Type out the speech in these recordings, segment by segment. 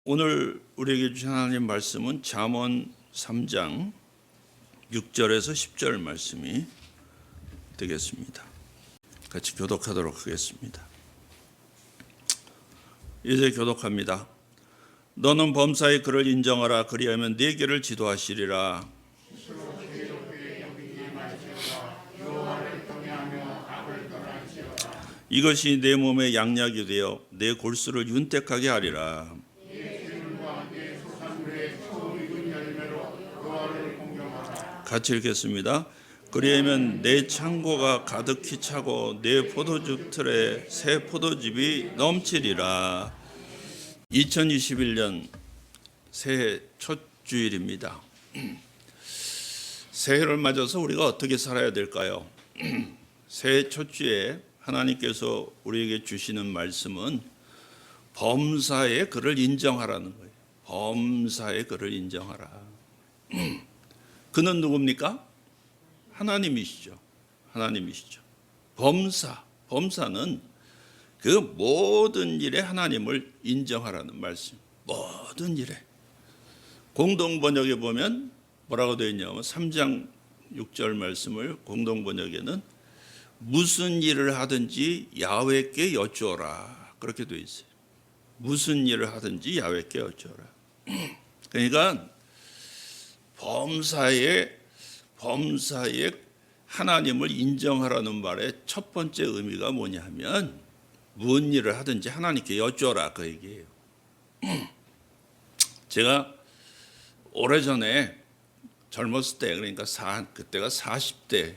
오늘 우리에게 주신 하나님 말씀은 잠언 3장 6절에서 10절 말씀이 되겠습니다. 같이 교독하도록 하겠습니다. 이제 교독합니다. 너는 범사의 그를 인정하라. 그리하면 네 길을 지도하시리라. 이것이 내 몸의 양약이 되어 내 골수를 윤택하게 하리라. 같이 읽겠습니다. 그리하면 내 창고가 가득히 차고 내 포도주 틀에 새 포도즙이 넘치리라. 2021년 새해 첫 주일입니다. 새해를 맞아서 우리가 어떻게 살아야 될까요? 새해 첫 주에 하나님께서 우리에게 주시는 말씀은 범사의 그를 인정하라는 거예요. 범사의 그를 인정하라. 그는 누굽니까? 하나님이시죠. 하나님이시죠. 범사는 그 모든 일에 하나님을 인정하라는 말씀. 모든 일에. 공동번역에 보면 뭐라고 되어 있냐면 3장 6절 말씀을 공동번역에는 무슨 일을 하든지 야훼께 여쭈어라. 그렇게 되어 있어요. 무슨 일을 하든지 야훼께 여쭈어라. 그러니까 범사에 하나님을 인정하라는 말의 첫 번째 의미가 뭐냐 하면 무슨 일을 하든지 하나님께 여쭈어라 그 얘기예요. 제가 오래전에 젊었을 때, 그러니까 그때가 40대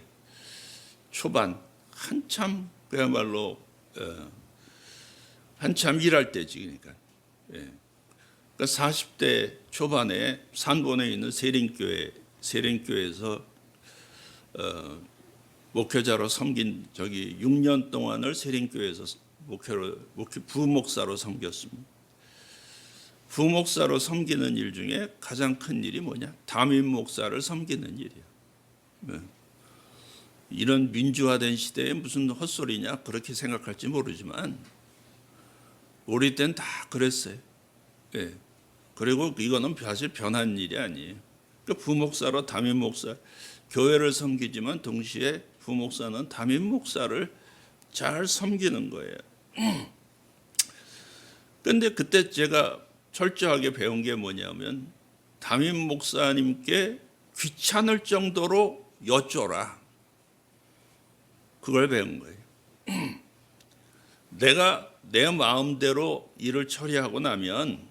초반, 한참 그야말로 한참 일할 때지. 그러니까 40대 초반에 산본에 있는 세린교회에서 목회자로 섬긴 6년 동안을 세린교회에서 부목사로 섬겼습니다. 부목사로 섬기는 일 중에 가장 큰 일이 뭐냐? 담임 목사를 섬기는 일이야. 이런 민주화된 시대에 무슨 헛소리냐 그렇게 생각할지 모르지만 우리 때는 다 그랬어요. 그리고 이거는 사실 변한 일이 아니에요. 그러니까 부목사로 담임 목사, 교회를 섬기지만 동시에 부목사는 담임 목사를 잘 섬기는 거예요. 그런데 그때 제가 철저하게 배운 게 뭐냐면 담임 목사님께 귀찮을 정도로 여쭈어라. 그걸 배운 거예요. 내가 내 마음대로 일을 처리하고 나면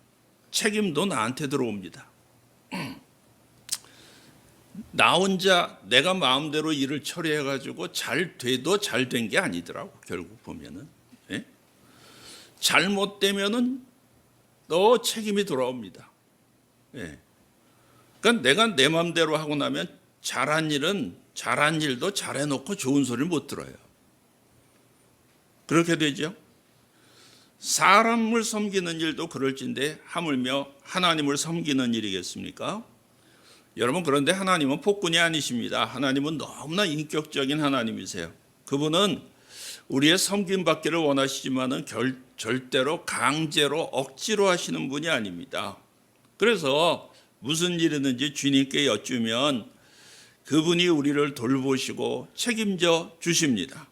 책임도 나한테 들어옵니다. 나 혼자 내가 마음대로 일을 처리해가지고 잘 돼도 잘 된 게 아니더라고. 결국 보면은 잘못되면은 너 책임이 돌아옵니다. 그러니까 내가 내 마음대로 하고 나면 잘한 일도 잘해놓고 좋은 소리를 못 들어요. 그렇게 되죠. 사람을 섬기는 일도 그럴진데 하물며 하나님을 섬기는 일이겠습니까? 여러분, 그런데 하나님은 폭군이 아니십니다. 하나님은 너무나 인격적인 하나님이세요. 그분은 우리의 섬김받기를 원하시지만은 절대로 강제로 억지로 하시는 분이 아닙니다. 그래서 무슨 일이든지 주님께 여쭈면 그분이 우리를 돌보시고 책임져 주십니다.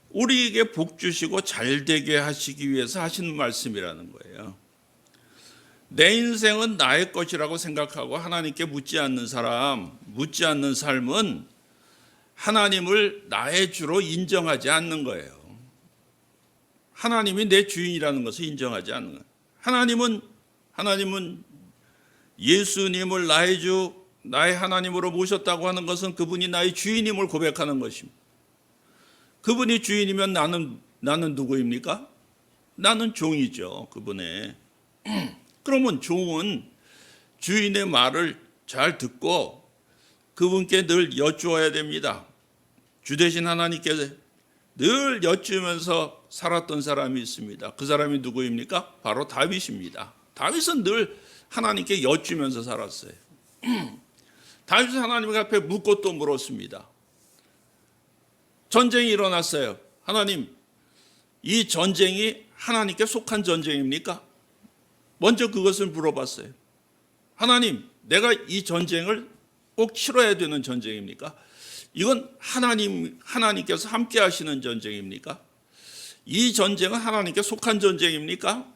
우리에게 복 주시고 잘되게 하시기 위해서 하시는 말씀이라는 거예요. 내 인생은 나의 것이라고 생각하고 하나님께 묻지 않는 삶은 하나님을 나의 주로 인정하지 않는 거예요. 하나님이 내 주인이라는 것을 인정하지 않는 거예요. 하나님은 예수님을 나의 주, 나의 하나님으로 모셨다고 하는 것은 그분이 나의 주인임을 고백하는 것입니다. 그분이 주인이면 나는 누구입니까? 나는 종이죠, 그분의. 그러면 종은 주인의 말을 잘 듣고 그분께 늘 여쭈어야 됩니다. 주 되신 하나님께 늘 여쭈면서 살았던 사람이 있습니다. 그 사람이 누구입니까? 바로 다윗입니다. 다윗은 늘 하나님께 여쭈면서 살았어요. 다윗은 하나님 앞에 묻고 또 물었습니다. 전쟁이 일어났어요. 하나님, 이 전쟁이 하나님께 속한 전쟁입니까? 먼저 그것을 물어봤어요. 하나님, 내가 이 전쟁을 꼭 치러야 되는 전쟁입니까? 이건 하나님께서 함께 하시는 전쟁입니까? 이 전쟁은 하나님께 속한 전쟁입니까?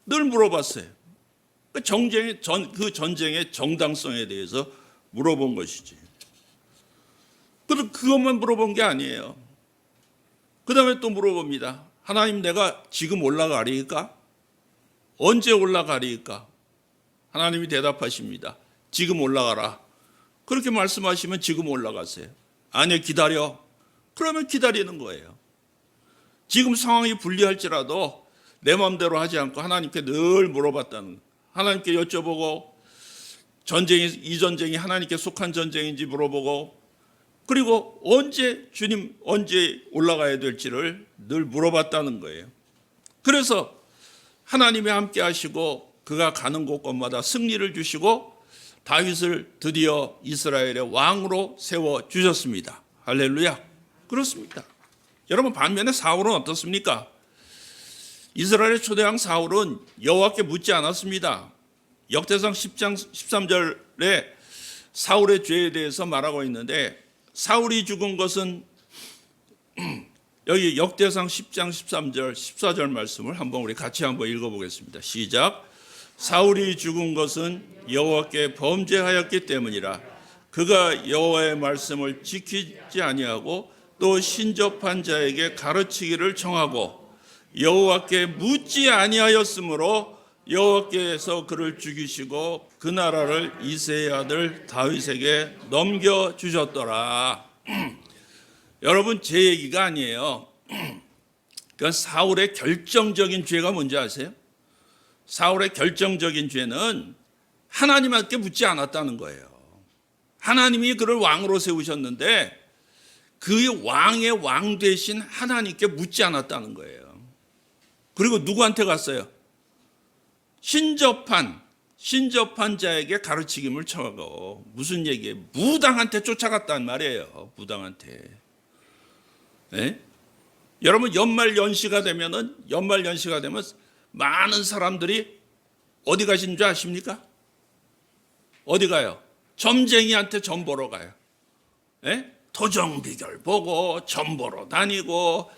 늘 물어봤어요. 그 전쟁의 정당성에 대해서 물어본 것이지. 그리고 그것만 물어본 게 아니에요. 그 다음에 또 물어봅니다. 하나님, 내가 지금 올라가리까? 언제 올라가리까? 하나님이 대답하십니다. 지금 올라가라. 그렇게 말씀하시면 지금 올라가세요. 아니요, 기다려. 그러면 기다리는 거예요. 지금 상황이 불리할지라도 내 마음대로 하지 않고 하나님께 늘 물어봤다는, 하나님께 여쭤보고, 이 전쟁이 하나님께 속한 전쟁인지 물어보고, 그리고 주님 언제 올라가야 될지를 늘 물어봤다는 거예요. 그래서 하나님이 함께 하시고 그가 가는 곳곳마다 승리를 주시고 다윗을 드디어 이스라엘의 왕으로 세워주셨습니다. 할렐루야. 그렇습니다. 여러분, 반면에 사울은 어떻습니까? 이스라엘의 초대왕 사울은 여호와께 묻지 않았습니다. 역대상 10장 13절에 사울의 죄에 대해서 말하고 있는데, 사울이 죽은 것은 여기 역대상 10장 13절 14절 말씀을 우리 같이 한번 읽어보겠습니다. 시작. 사울이 죽은 것은 여호와께 범죄하였기 때문이라. 그가 여호와의 말씀을 지키지 아니하고 또 신접한 자에게 가르치기를 청하고 여호와께 묻지 아니하였으므로 여호와께서 그를 죽이시고 그 나라를 이새의 아들 다윗에게 넘겨주셨더라. 여러분, 제 얘기가 아니에요. 그러니까 사울의 결정적인 죄가 뭔지 아세요? 사울의 결정적인 죄는 하나님께 묻지 않았다는 거예요. 하나님이 그를 왕으로 세우셨는데 그 왕의 왕 대신 하나님께 묻지 않았다는 거예요. 그리고 누구한테 갔어요? 신접한 자에게 가르치김을 청하고. 무슨 얘기예요? 무당한테 쫓아갔단 말이에요. 무당한테. 네? 여러분, 연말연시가 되면 많은 사람들이 어디 가시는 줄 아십니까? 어디 가요? 점쟁이한테 점 보러 가요. 네? 토정비결 보고 점 보러 다니고,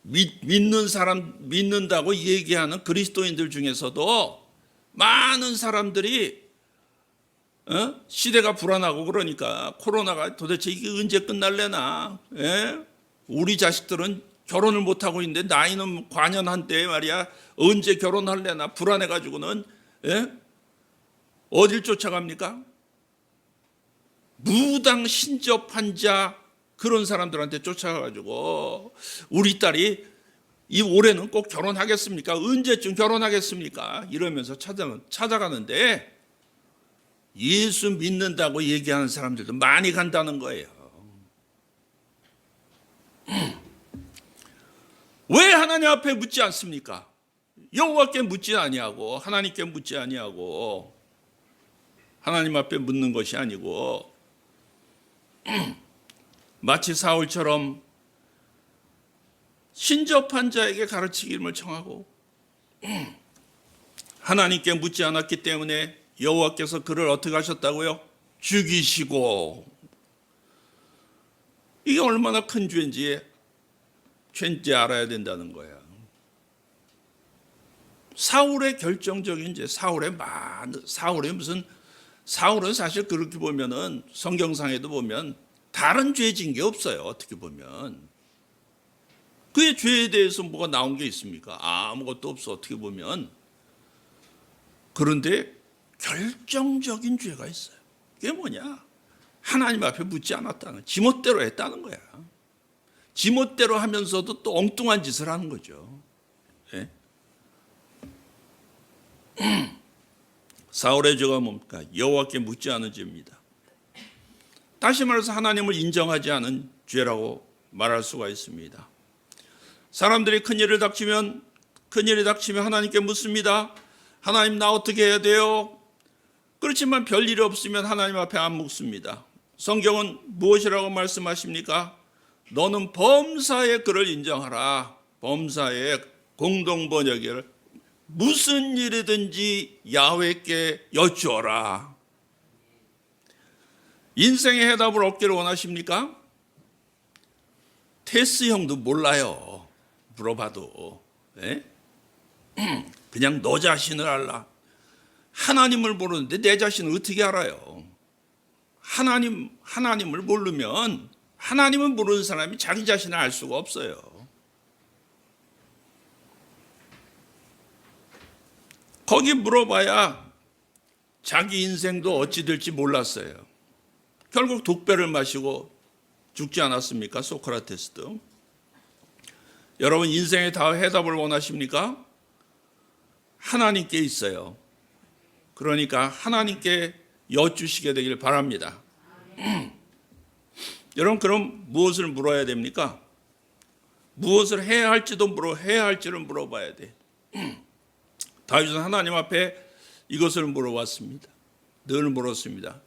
믿는다고 얘기하는 그리스도인들 중에서도 많은 사람들이 시대가 불안하고 그러니까 코로나가 도대체 이게 언제 끝날래나, 우리 자식들은 결혼을 못하고 있는데 나이는 관연한데 말이야 언제 결혼할래나 불안해가지고는 어딜 쫓아갑니까? 무당 신접한 자 그런 사람들한테 쫓아가가지고 우리 딸이 이 올해는 꼭 결혼하겠습니까? 언제쯤 결혼하겠습니까? 이러면서 찾아가는데 예수 믿는다고 얘기하는 사람들도 많이 간다는 거예요. 왜 하나님 앞에 묻지 않습니까? 여호와께 묻지 아니하고 하나님께 묻지 아니하고 하나님 앞에 묻는 것이 아니고 마치 사울처럼 신접한 자에게 가르치기를 청하고 하나님께 묻지 않았기 때문에 여호와께서 그를 어떻게 하셨다고요? 죽이시고. 이게 얼마나 큰 죄인지 알아야 된다는 거야. 사울의 결정적인 죄, 사울은 사실 그렇게 보면은 성경상에도 보면 다른 죄 진 게 없어요. 어떻게 보면 그의 죄에 대해서 뭐가 나온 게 있습니까? 아무것도 없어. 어떻게 보면. 그런데 결정적인 죄가 있어요. 그게 뭐냐? 하나님 앞에 묻지 않았다는, 지멋대로 했다는 거야. 지멋대로 하면서도 또 엉뚱한 짓을 하는 거죠. 네? 사울의 죄가 뭡니까? 여호와께 묻지 않은 죄입니다. 다시 말해서 하나님을 인정하지 않은 죄라고 말할 수가 있습니다. 사람들이 큰일이 닥치면 하나님께 묻습니다. 하나님, 나 어떻게 해야 돼요? 그렇지만 별일이 없으면 하나님 앞에 안 묻습니다. 성경은 무엇이라고 말씀하십니까? 너는 범사의 그를 인정하라. 범사의 공동 번역을 무슨 일이든지 야훼께 여쭈어라. 인생의 해답을 얻기를 원하십니까? 테스 형도 몰라요. 물어봐도. 네? 그냥 너 자신을 알라. 하나님을 모르는데 내 자신을 어떻게 알아요? 하나님을 모르면, 하나님을 모르는 사람이 자기 자신을 알 수가 없어요. 거기 물어봐야 자기 인생도 어찌 될지 몰랐어요. 결국 독배를 마시고 죽지 않았습니까? 소크라테스도. 여러분, 인생의 다 해답을 원하십니까? 하나님께 있어요. 그러니까 하나님께 여쭈시게 되길 바랍니다. 여러분, 그럼 무엇을 물어야 됩니까? 무엇을 해야 할지를 물어봐야 돼. 다윗은 하나님 앞에 이것을 물어봤습니다. 늘 물었습니다.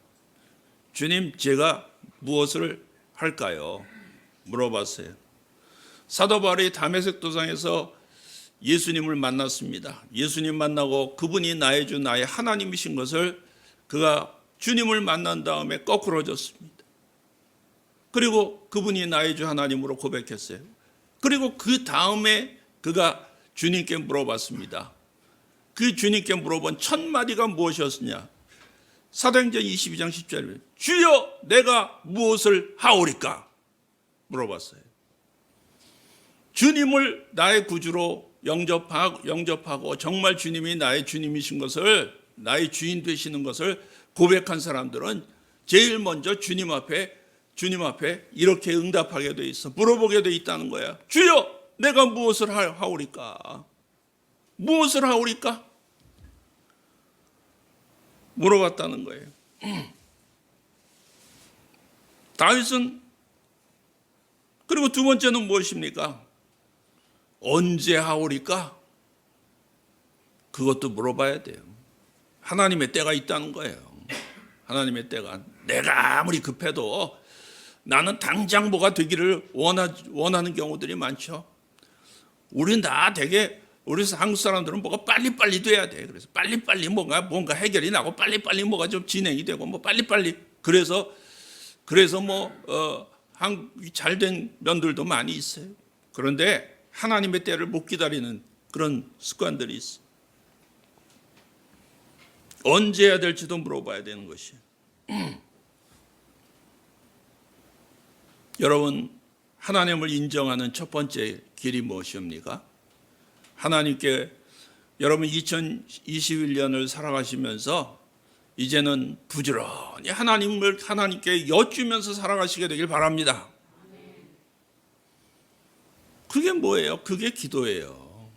주님, 제가 무엇을 할까요? 물어봤어요. 사도 바울이 다메섹 도상에서 예수님을 만났습니다. 예수님 만나고 그분이 나의 주, 나의 하나님이신 것을 그가 주님을 만난 다음에 거꾸로졌습니다. 그리고 그분이 나의 주 하나님으로 고백했어요. 그리고 그 다음에 그가 주님께 물어봤습니다. 그 주님께 물어본 첫 마디가 무엇이었느냐? 사도행전 22장 10절에 주여 내가 무엇을 하오리까? 물어봤어요. 주님을 나의 구주로 영접하고 정말 주님이 나의 주님이신 것을, 나의 주인 되시는 것을 고백한 사람들은 제일 먼저 주님 앞에 이렇게 응답하게 돼 있어. 물어보게 돼 있다는 거야. 주여 내가 무엇을 하오리까? 무엇을 하오리까? 물어봤다는 거예요. 다윗은, 그리고 두 번째는 무엇입니까? 언제 하오리까? 그것도 물어봐야 돼요. 하나님의 때가 있다는 거예요. 하나님의 때가. 내가 아무리 급해도 나는 당장 뭐가 되기를 원하는 경우들이 많죠. 우리 한국 사람들은 뭐가 빨리빨리 돼야 돼. 그래서 빨리빨리 뭔가 해결이 나고 빨리빨리 뭐가 좀 진행이 되고 뭐 빨리빨리. 그래서 한국이 잘된 면들도 많이 있어요. 그런데 하나님의 때를 못 기다리는 그런 습관들이 있어요. 언제 해야 될지도 물어봐야 되는 것이에요. 여러분, 하나님을 인정하는 첫 번째 길이 무엇입니까? 하나님께, 여러분 2021년을 살아가시면서 이제는 부지런히 하나님께 여쭈면서 살아가시게 되길 바랍니다. 그게 뭐예요? 그게 기도예요.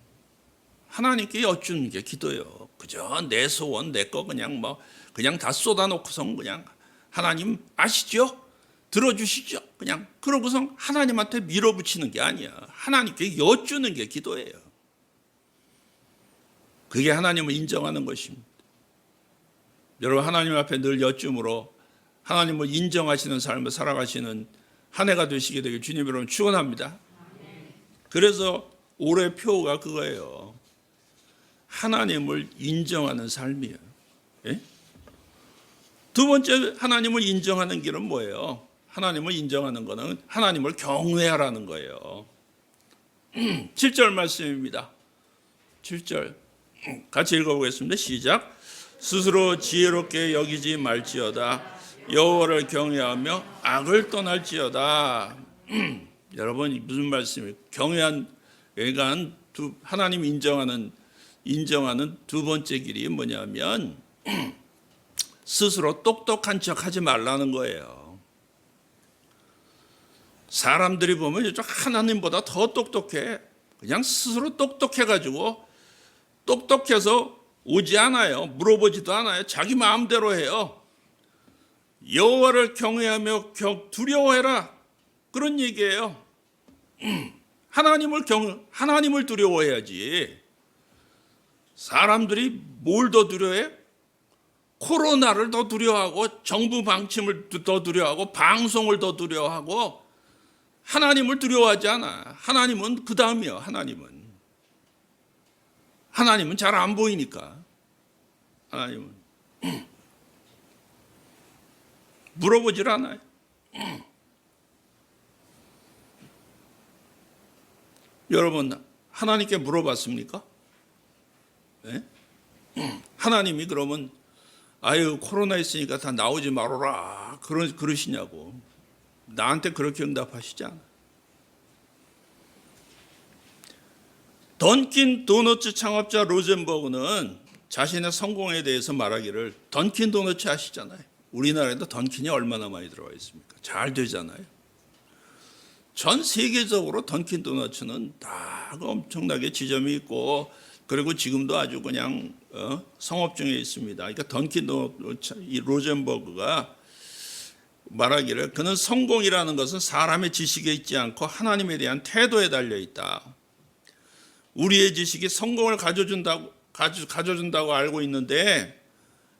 하나님께 여쭈는 게 기도예요. 그저 내 소원, 내 거 그냥 다 쏟아놓고선 그냥 하나님 아시죠? 들어주시죠? 그냥 그러고선 하나님한테 밀어붙이는 게 아니야. 하나님께 여쭈는 게 기도예요. 그게 하나님을 인정하는 것입니다. 여러분, 하나님 앞에 늘 여쭈므로 하나님을 인정하시는 삶을 살아가시는 한 해가 되시게 되길 주님 여러분 축원합니다. 그래서 올해 표가 그거예요. 하나님을 인정하는 삶이에요. 예? 두 번째 하나님을 인정하는 길은 뭐예요? 하나님을 인정하는 것은 하나님을 경외하라는 거예요. 7절 말씀입니다. 7절 같이 읽어보겠습니다. 시작. 스스로 지혜롭게 여기지 말지어다. 여호와를 경외하며 악을 떠날지어다. 여러분, 무슨 말씀이에요? 하나님 인정하는 두 번째 길이 뭐냐면 스스로 똑똑한 척 하지 말라는 거예요. 사람들이 보면 하나님보다 더 똑똑해. 그냥 스스로 똑똑해가지고 똑똑해서 오지 않아요. 물어보지도 않아요. 자기 마음대로 해요. 여호와를 경외하며 두려워해라. 그런 얘기예요. 하나님을 두려워해야지. 사람들이 뭘 더 두려워해? 코로나를 더 두려워하고 정부 방침을 더 두려워하고 방송을 더 두려워하고 하나님을 두려워하지 않아. 하나님은 그 다음이요. 하나님은 잘 안 보이니까. 하나님은 물어보질 않아요. 여러분, 하나님께 물어봤습니까? 네? 하나님이 그러면 아유 코로나 있으니까 다 나오지 말아라 그러시냐고. 나한테 그렇게 응답하시지 않아. 던킨 도너츠 창업자 로젠버그는 자신의 성공에 대해서 말하기를, 던킨 도너츠 아시잖아요. 우리나라에도 던킨이 얼마나 많이 들어와 있습니까? 잘 되잖아요. 전 세계적으로 던킨 도너츠는 다 엄청나게 지점이 있고, 그리고 지금도 아주 그냥 성업 중에 있습니다. 그러니까 던킨 도너츠 이 로젠버그가 말하기를, 그는 성공이라는 것은 사람의 지식에 있지 않고 하나님에 대한 태도에 달려 있다. 우리의 지식이 성공을 가져준다고 알고 있는데,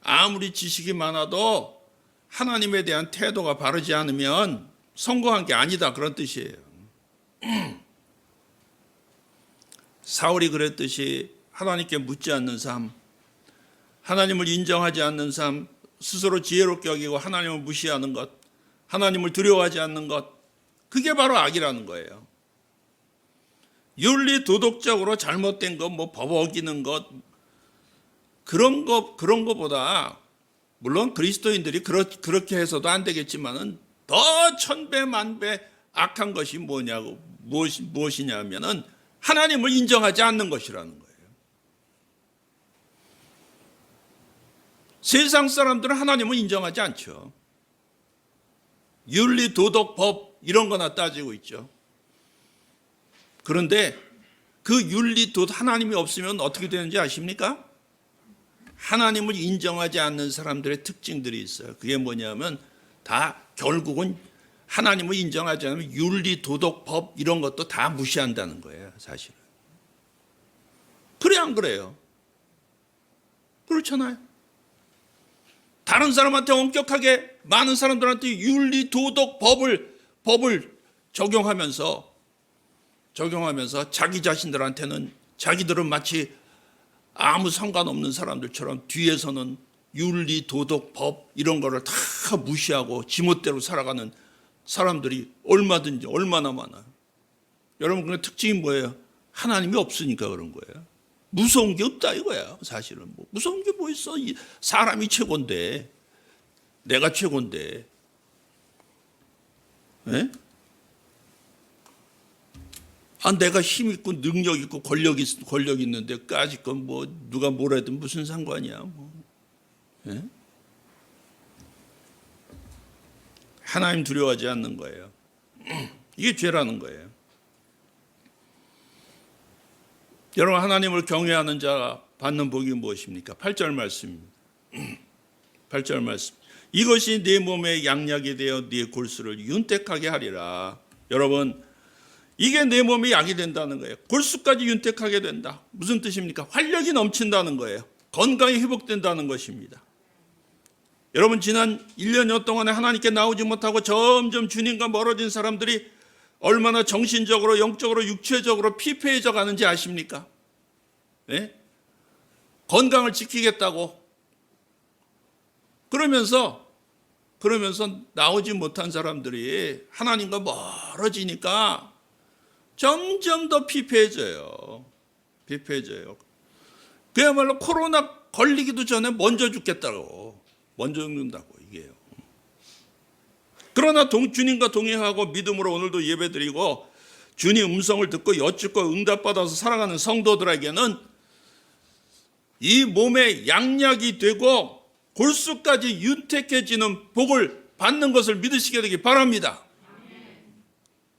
아무리 지식이 많아도 하나님에 대한 태도가 바르지 않으면 성공한 게 아니다, 그런 뜻이에요. 사울이 그랬듯이 하나님께 묻지 않는 삶, 하나님을 인정하지 않는 삶, 스스로 지혜롭게 여기고 하나님을 무시하는 것, 하나님을 두려워하지 않는 것, 그게 바로 악이라는 거예요. 윤리 도덕적으로 잘못된 것, 뭐 법 어기는 것, 그런 거보다, 물론 그리스도인들이 그렇게 해서도 안 되겠지만은 더 천배 만배 악한 것이 무엇이냐면은 하나님을 인정하지 않는 것이라는 거예요. 세상 사람들은 하나님을 인정하지 않죠. 윤리 도덕 법 이런 거나 따지고 있죠. 그런데 그 윤리 도덕, 하나님이 없으면 어떻게 되는지 아십니까? 하나님을 인정하지 않는 사람들의 특징들이 있어요. 그게 뭐냐면 다 결국은 하나님을 인정하지 않으면 윤리, 도덕, 법 이런 것도 다 무시한다는 거예요, 사실은. 그래 안 그래요? 그렇잖아요. 다른 사람한테 엄격하게, 많은 사람들한테 윤리, 도덕, 법을 적용하면서 자기 자신들한테는 자기들은 마치 아무 상관없는 사람들처럼 뒤에서는 윤리, 도덕, 법 이런 거를 다 무시하고 지멋대로 살아가는 사람들이 얼마나 많아요. 여러분, 그 특징이 뭐예요? 하나님이 없으니까 그런 거예요. 무서운 게 없다 이거야. 사실은 뭐 무서운 게 뭐 있어? 사람이 최고인데, 내가 최고인데, 네? 내가 힘 있고 능력 있고 권력 있는데 까짓건 뭐 누가 뭐라든 무슨 상관이야. 뭐. 네? 하나님 두려워하지 않는 거예요. 이게 죄라는 거예요. 여러분, 하나님을 경외하는 자 받는 복이 무엇입니까? 8절 말씀입니다. 8절 말씀. 이것이 네 몸의 양약이 되어 네 골수를 윤택하게 하리라. 여러분, 이게 내 몸이 약이 된다는 거예요. 골수까지 윤택하게 된다. 무슨 뜻입니까? 활력이 넘친다는 거예요. 건강이 회복된다는 것입니다. 여러분, 지난 1년여 동안에 하나님께 나오지 못하고 점점 주님과 멀어진 사람들이 얼마나 정신적으로, 영적으로, 육체적으로 피폐해져 가는지 아십니까? 네? 건강을 지키겠다고 그러면서 나오지 못한 사람들이 하나님과 멀어지니까 점점 더 피폐해져요. 그야말로 코로나 걸리기도 전에 먼저 죽겠다고, 먼저 죽는다고 이게요. 그러나 주님과 동행하고 믿음으로 오늘도 예배드리고 주님 음성을 듣고 여쭙고 응답받아서 살아가는 성도들에게는 이 몸의 양약이 되고 골수까지 윤택해지는 복을 받는 것을 믿으시게 되기 바랍니다.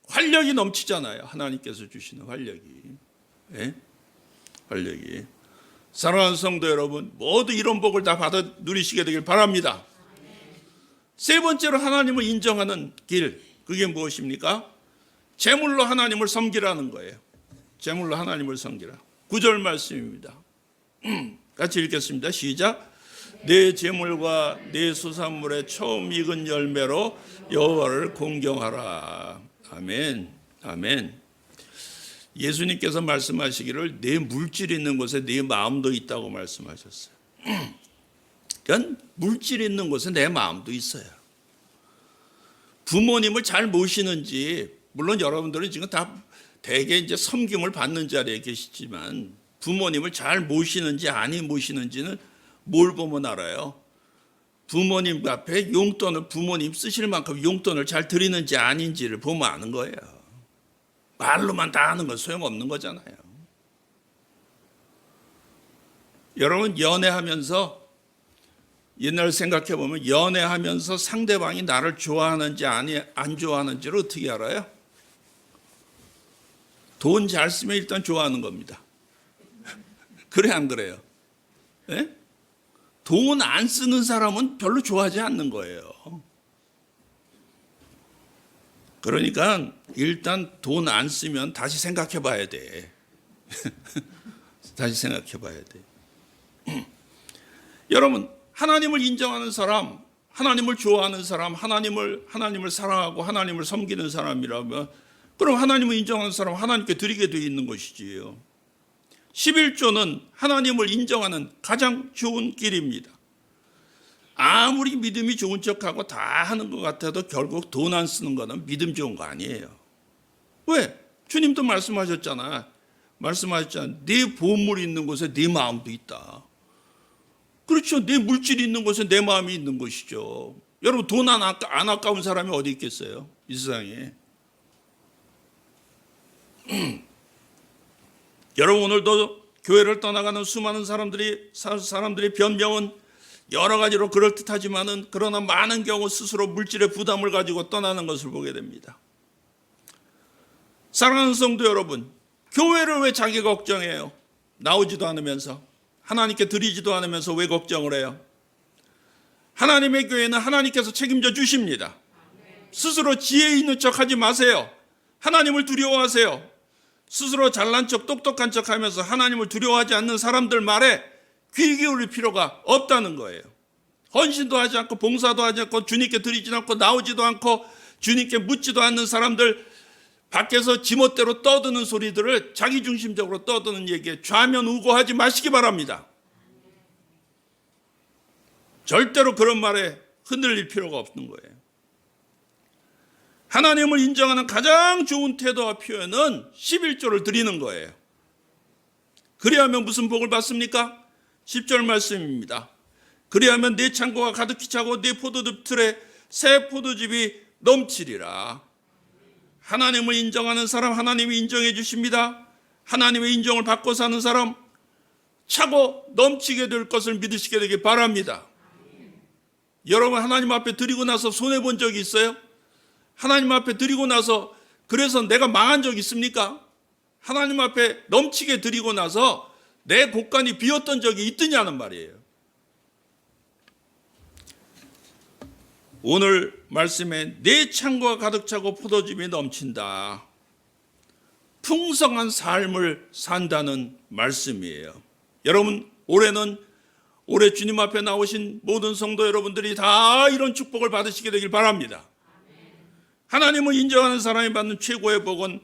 활력이 넘치잖아요. 하나님께서 주시는 활력이. 네? 활력이. 사랑하는 성도 여러분, 모두 이런 복을 다 받아 누리시게 되길 바랍니다. 세 번째로 하나님을 인정하는 길, 그게 무엇입니까? 제물로 하나님을 섬기라는 거예요. 제물로 하나님을 섬기라. 9절 말씀입니다. 같이 읽겠습니다. 시작. 내 제물과 내 수산물의 처음 익은 열매로 여호와를 공경하라. 아멘. 아멘. 예수님께서 말씀하시기를 내 물질이 있는 곳에 내 마음도 있다고 말씀하셨어요. 그러니까 물질이 있는 곳에 내 마음도 있어요. 부모님을 잘 모시는지, 물론 여러분들은 지금 다 대개 이제 섬김을 받는 자리에 계시지만 부모님을 잘 모시는지 아니 모시는지는 뭘 보면 알아요? 부모님 앞에 용돈을 부모님 쓰실 만큼 용돈을 잘 드리는지 아닌지를 보면 아는 거예요. 말로만 다 하는 건 소용없는 거잖아요. 여러분 연애하면서 옛날 생각해 보면 연애하면서 상대방이 나를 좋아하는지 안 좋아하는지를 어떻게 알아요? 돈 잘 쓰면 일단 좋아하는 겁니다. 그래 안 그래요? 네? 돈 안 쓰는 사람은 별로 좋아하지 않는 거예요. 그러니까 일단 돈 안 쓰면 다시 생각해 봐야 돼. 다시 생각해 봐야 돼. 여러분, 하나님을 인정하는 사람, 하나님을 좋아하는 사람, 하나님을 사랑하고 하나님을 섬기는 사람이라면 그럼 하나님을 인정하는 사람 하나님께 드리게 되어 있는 것이지요. 11조는 하나님을 인정하는 가장 좋은 길입니다. 아무리 믿음이 좋은 척하고 다 하는 것 같아도 결국 돈 안 쓰는 거는 믿음 좋은 거 아니에요. 왜? 주님도 말씀하셨잖아. 네 보물이 있는 곳에 네 마음도 있다. 그렇죠. 네 물질이 있는 곳에 내 마음이 있는 것이죠. 여러분 돈 안 아까운 사람이 어디 있겠어요? 이 세상에. 여러분 오늘도 교회를 떠나가는 수많은 사람들의 변명은 여러 가지로 그럴듯하지만은 그러나 많은 경우 스스로 물질의 부담을 가지고 떠나는 것을 보게 됩니다. 사랑하는 성도 여러분, 교회를 왜 자기 걱정해요? 나오지도 않으면서 하나님께 드리지도 않으면서 왜 걱정을 해요? 하나님의 교회는 하나님께서 책임져 주십니다. 스스로 지혜 있는 척 하지 마세요. 하나님을 두려워하세요. 스스로 잘난 척 똑똑한 척 하면서 하나님을 두려워하지 않는 사람들 말에 귀 기울일 필요가 없다는 거예요. 헌신도 하지 않고 봉사도 하지 않고 주님께 드리지 않고 나오지도 않고 주님께 묻지도 않는 사람들 밖에서 지멋대로 떠드는 소리들을 자기중심적으로 떠드는 얘기에 좌면우고하지 마시기 바랍니다. 절대로 그런 말에 흔들릴 필요가 없는 거예요. 하나님을 인정하는 가장 좋은 태도와 표현은 11조를 드리는 거예요. 그리하면 무슨 복을 받습니까? 10절 말씀입니다. 그리하면 내 창고가 가득히 차고 내 포도즙 틀에 새 포도즙이 넘치리라. 하나님을 인정하는 사람 하나님이 인정해 주십니다. 하나님의 인정을 받고 사는 사람 차고 넘치게 될 것을 믿으시게 되길 바랍니다. 여러분 하나님 앞에 드리고 나서 손해본 적이 있어요? 하나님 앞에 드리고 나서 그래서 내가 망한 적 있습니까? 하나님 앞에 넘치게 드리고 나서 내 곳간이 비었던 적이 있더냐는 말이에요. 오늘 말씀에 내 창고가 가득 차고 포도즙이 넘친다. 풍성한 삶을 산다는 말씀이에요. 여러분 올해 주님 앞에 나오신 모든 성도 여러분들이 다 이런 축복을 받으시게 되길 바랍니다. 하나님을 인정하는 사람이 받는 최고의 복은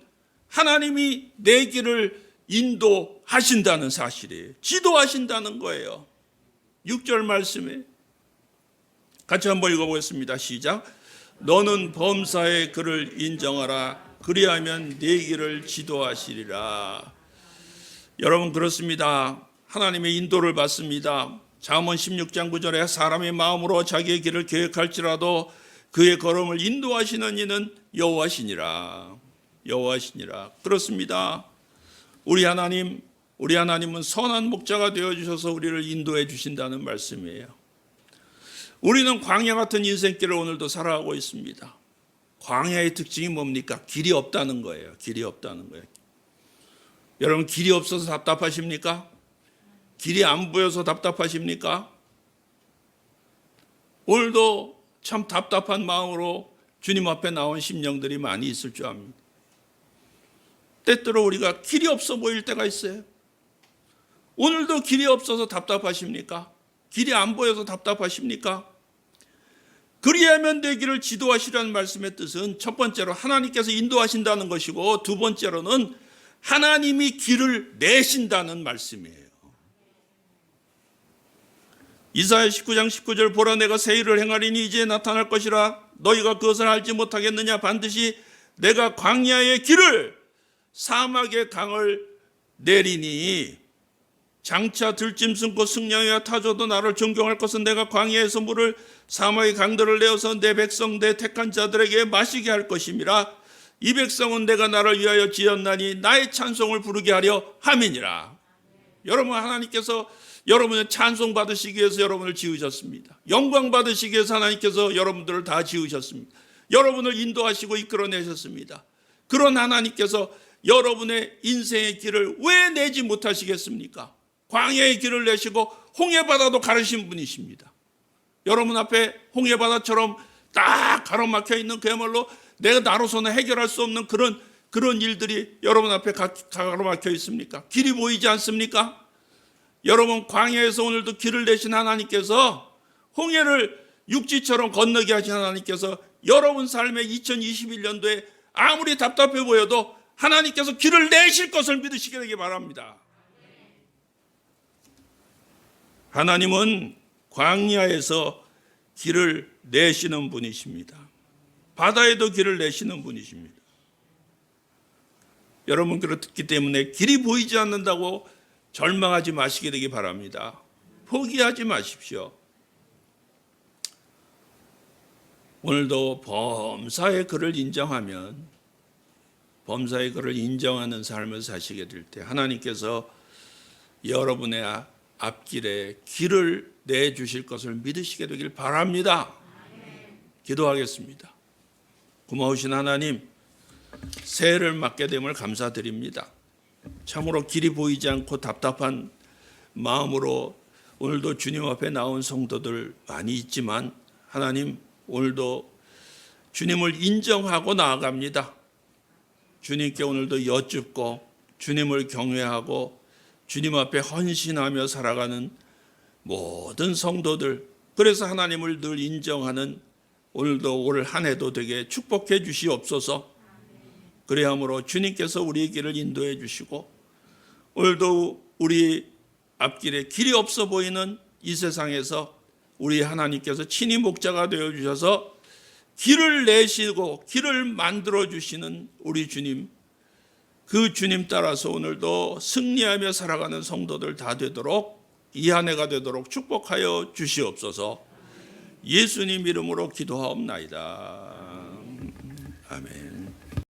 하나님이 내 길을 인도하신다는 사실이에요. 지도하신다는 거예요. 6절 말씀에 같이 한번 읽어보겠습니다. 시작. 너는 범사의 그를 인정하라. 그리하면 내 길을 지도하시리라. 여러분 그렇습니다. 하나님의 인도를 받습니다. 잠언 16장 9절에 사람의 마음으로 자기의 길을 계획할지라도 그의 걸음을 인도하시는 이는 여호와시니라. 여호와시니라. 그렇습니다. 우리 하나님은 선한 목자가 되어주셔서 우리를 인도해 주신다는 말씀이에요. 우리는 광야 같은 인생길을 오늘도 살아가고 있습니다. 광야의 특징이 뭡니까? 길이 없다는 거예요. 길이 없다는 거예요. 여러분 길이 없어서 답답하십니까? 길이 안 보여서 답답하십니까? 오늘도 참 답답한 마음으로 주님 앞에 나온 심령들이 많이 있을 줄 압니다. 때때로 우리가 길이 없어 보일 때가 있어요. 오늘도 길이 없어서 답답하십니까? 길이 안 보여서 답답하십니까? 그리하면 내 길을 지도하시라는 말씀의 뜻은 첫 번째로 하나님께서 인도하신다는 것이고 두 번째로는 하나님이 길을 내신다는 말씀이에요. 이사야 19장 19절 보라 내가 새 일을 행하리니 이제 나타날 것이라 너희가 그것을 알지 못하겠느냐 반드시 내가 광야의 길을 사막의 강을 내리니 장차 들짐 승고 승냥이와 타조도 나를 존경할 것은 내가 광야에서 물을 사막의 강들을 내어서 내 백성 내 택한 자들에게 마시게 할 것임이라 이 백성은 내가 나를 위하여 지었나니 나의 찬송을 부르게 하려 함이니라. 여러분 하나님께서 여러분의 찬송 받으시기 위해서 여러분을 지으셨습니다. 영광 받으시기 위해서 하나님께서 여러분들을 다 지으셨습니다. 여러분을 인도하시고 이끌어내셨습니다. 그런 하나님께서 여러분의 인생의 길을 왜 내지 못하시겠습니까? 광야의 길을 내시고 홍해바다도 가르신 분이십니다. 여러분 앞에 홍해바다처럼 딱 가로막혀 있는 그야말로 내가 나로서는 해결할 수 없는 그런 일들이 여러분 앞에 가로막혀 있습니까? 길이 보이지 않습니까? 여러분 광야에서 오늘도 길을 내신 하나님께서 홍해를 육지처럼 건너게 하신 하나님께서 여러분 삶의 2021년도에 아무리 답답해 보여도 하나님께서 길을 내실 것을 믿으시게 되기 바랍니다. 하나님은 광야에서 길을 내시는 분이십니다. 바다에도 길을 내시는 분이십니다. 여러분 그렇기 때문에 길이 보이지 않는다고 절망하지 마시게 되기 바랍니다. 포기하지 마십시오. 오늘도 범사의 그를 인정하면 범사의 그를 인정하는 삶을 사시게 될 때 하나님께서 여러분의 앞길에 길을 내주실 것을 믿으시게 되길 바랍니다. 기도하겠습니다. 고마우신 하나님, 새해를 맞게 됨을 감사드립니다. 참으로 길이 보이지 않고 답답한 마음으로 오늘도 주님 앞에 나온 성도들 많이 있지만 하나님 오늘도 주님을 인정하고 나아갑니다. 주님께 오늘도 여쭙고 주님을 경외하고 주님 앞에 헌신하며 살아가는 모든 성도들, 그래서 하나님을 늘 인정하는 오늘도 올 한 해도 되게 축복해 주시옵소서. 그래야므로 주님께서 우리의 길을 인도해 주시고 오늘도 우리 앞길에 길이 없어 보이는 이 세상에서 우리 하나님께서 친히 목자가 되어 주셔서 길을 내시고 길을 만들어 주시는 우리 주님, 그 주님 따라서 오늘도 승리하며 살아가는 성도들 다 되도록 이 한 해가 되도록 축복하여 주시옵소서. 예수님 이름으로 기도하옵나이다. 아멘.